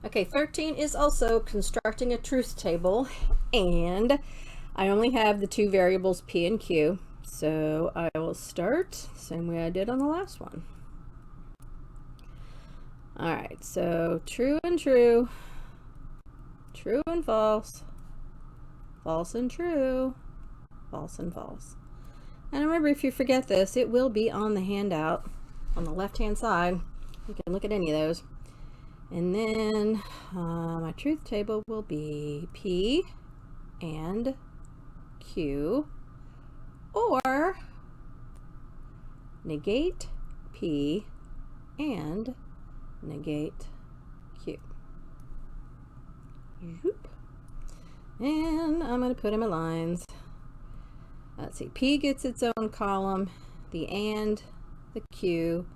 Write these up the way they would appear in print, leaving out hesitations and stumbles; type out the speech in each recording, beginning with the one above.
Okay, 13 is also constructing a truth table, and I only have the two variables P and Q. So I will start same way I did on the last one. All right, so true and true, true and false, false and true, false and false. And remember, if you forget this, it will be on the handout on the left-hand side. You can look at any of those. And then my truth table will be P and Q, or negate P and negate Q. And I'm going to put them in lines. Let's see, P gets its own column, the and, the Q,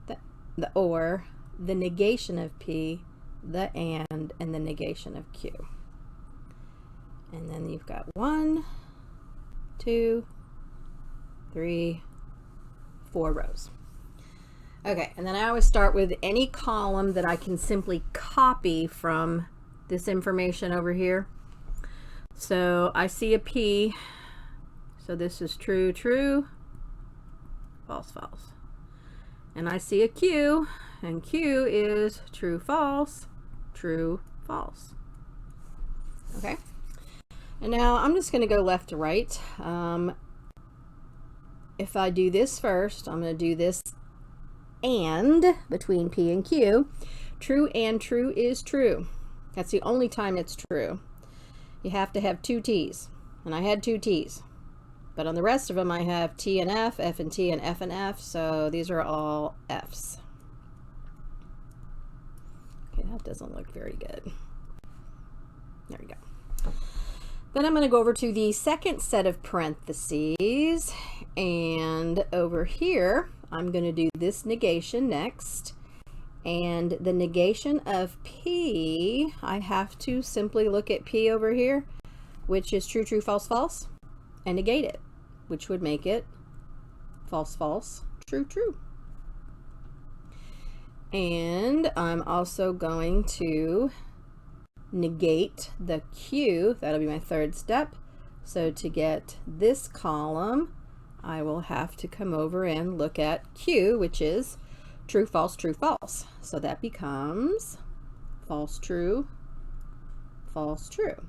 the or, the negation of P, the and the negation of Q. And then you've got 1, 2, 3, 4 rows. Okay, and then I always start with any column that I can simply copy from this information over here. So I see a P, so this is true, true, false, false. And I see a Q, and Q is true, false, true, false. Okay, and now I'm just going to go left to right. If I do this first, I'm going to do this and between P and Q. True and true is true. That's the only time it's true. You have to have two T's, and I had two T's. But on the rest of them, I have T and F and T, and F and F, so these are all F's. Okay, that doesn't look very good. There we go. Then I'm going to go over to the second set of parentheses, and over here, I'm going to do this negation next. And the negation of P, I have to simply look at P over here, which is true, true, false, false, and negate it, which would make it false, false, true, true. And I'm also going to negate the Q. That'll be my third step. So to get this column, I will have to come over and look at Q, which is true, false, true, false. So that becomes false, true, false, true.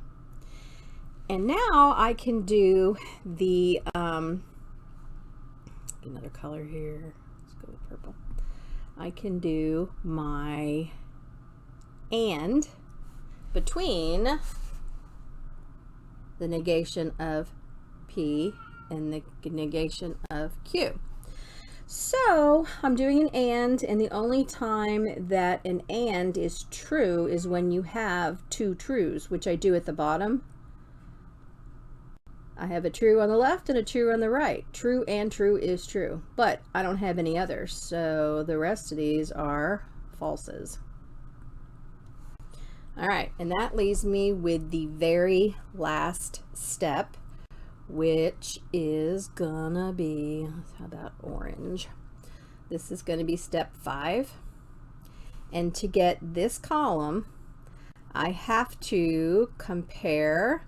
And now I can do the, another color here. Let's go with purple. I can do my and between the negation of P and the negation of Q. So I'm doing an and the only time that an and is true is when you have two trues, which I do at the bottom. I have a true on the left and a true on the right. True and true is true, but I don't have any others, so the rest of these are falses. All right, and that leaves me with the very last step, which is gonna be, how about orange? This is gonna be step 5. And to get this column, I have to compare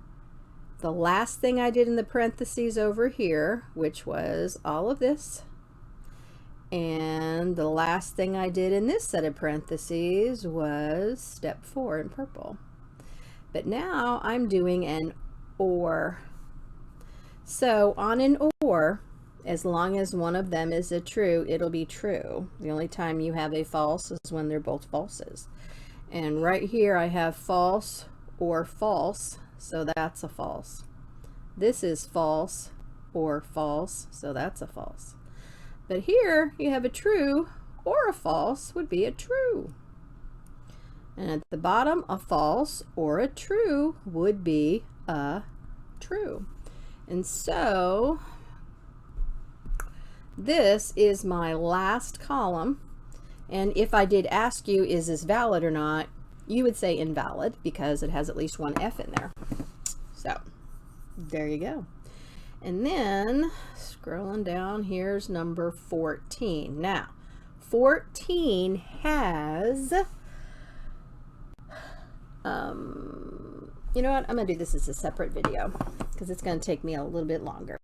the last thing I did in the parentheses over here, which was all of this, and the last thing I did in this set of parentheses was step 4 in purple. But now I'm doing an or. So on an or, as long as one of them is a true, it'll be true. The only time you have a false is when they're both falses. And right here I have false or false, so that's a false. This is false or false, so that's a false. But here you have a true or a false would be a true. And at the bottom, a false or a true would be a true. And so this is my last column. And if I did ask you, is this valid or not, you would say invalid because it has at least one F in there. So there you go. And then scrolling down, here's number 14. Now, 14 has you know what? I'm going to do this as a separate video because it's going to take me a little bit longer.